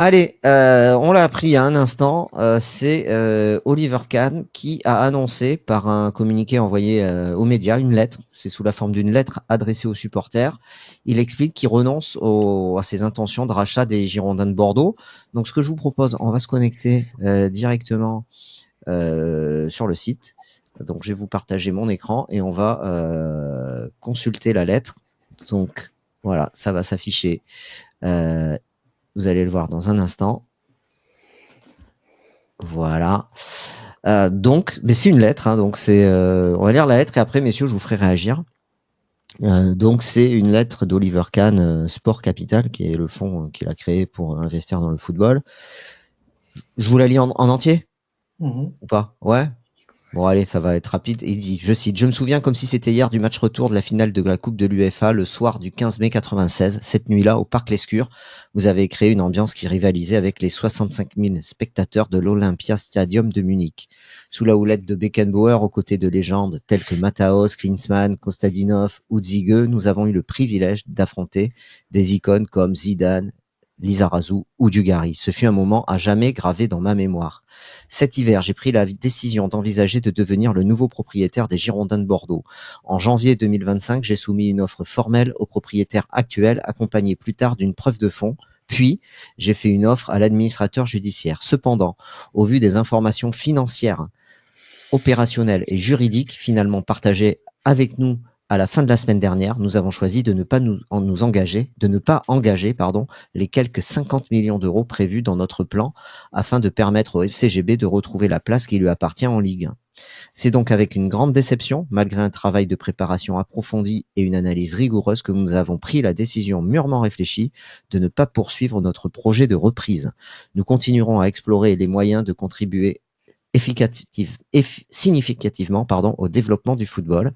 Allez, on l'a appris il y a un instant, c'est Oliver Kahn qui a annoncé par un communiqué envoyé aux médias, une lettre, c'est sous la forme d'une lettre adressée aux supporters. Il explique qu'il renonce à ses intentions de rachat des Girondins de Bordeaux. Donc ce que je vous propose, on va se connecter directement sur le site. Donc je vais vous partager mon écran et on va consulter la lettre. Donc voilà, ça va s'afficher. Euh, Vous allez le voir dans un instant. Voilà. Donc, mais c'est une lettre, hein, donc on va lire la lettre et après, messieurs, je vous ferai réagir. Donc, c'est une lettre d'Oliver Kahn, Sport Capital, qui est le fonds qu'il a créé pour investir dans le football. Je vous la lis en entier Mhm. ou pas? Ouais. Bon, allez, ça va être rapide. Il dit, je cite, je me souviens comme si c'était hier du match retour de la finale de la Coupe de l'UEFA le soir du 15 mai 96. Cette nuit-là, au Parc Lescure, vous avez créé une ambiance qui rivalisait avec les 65 000 spectateurs de l'Olympia Stadium de Munich. Sous la houlette de Beckenbauer, aux côtés de légendes telles que Mataos, Klinsmann, Kostadinov ou Ziege, nous avons eu le privilège d'affronter des icônes comme Zidane, Lizarazu ou Dugarry. Ce fut un moment à jamais gravé dans ma mémoire. Cet hiver, j'ai pris la décision d'envisager de devenir le nouveau propriétaire des Girondins de Bordeaux. En janvier 2025, j'ai soumis une offre formelle au propriétaire actuel, accompagnée plus tard d'une preuve de fonds. Puis, j'ai fait une offre à l'administrateur judiciaire. Cependant, au vu des informations financières, opérationnelles et juridiques finalement partagées avec nous à la fin de la semaine dernière, nous avons choisi de ne pas nous engager, de ne pas engager, pardon, les quelques 50 millions d'euros prévus dans notre plan afin de permettre au FCGB de retrouver la place qui lui appartient en Ligue 1. C'est donc avec une grande déception, malgré un travail de préparation approfondi et une analyse rigoureuse, que nous avons pris la décision mûrement réfléchie de ne pas poursuivre notre projet de reprise. Nous continuerons à explorer les moyens de contribuer significativement au développement du football.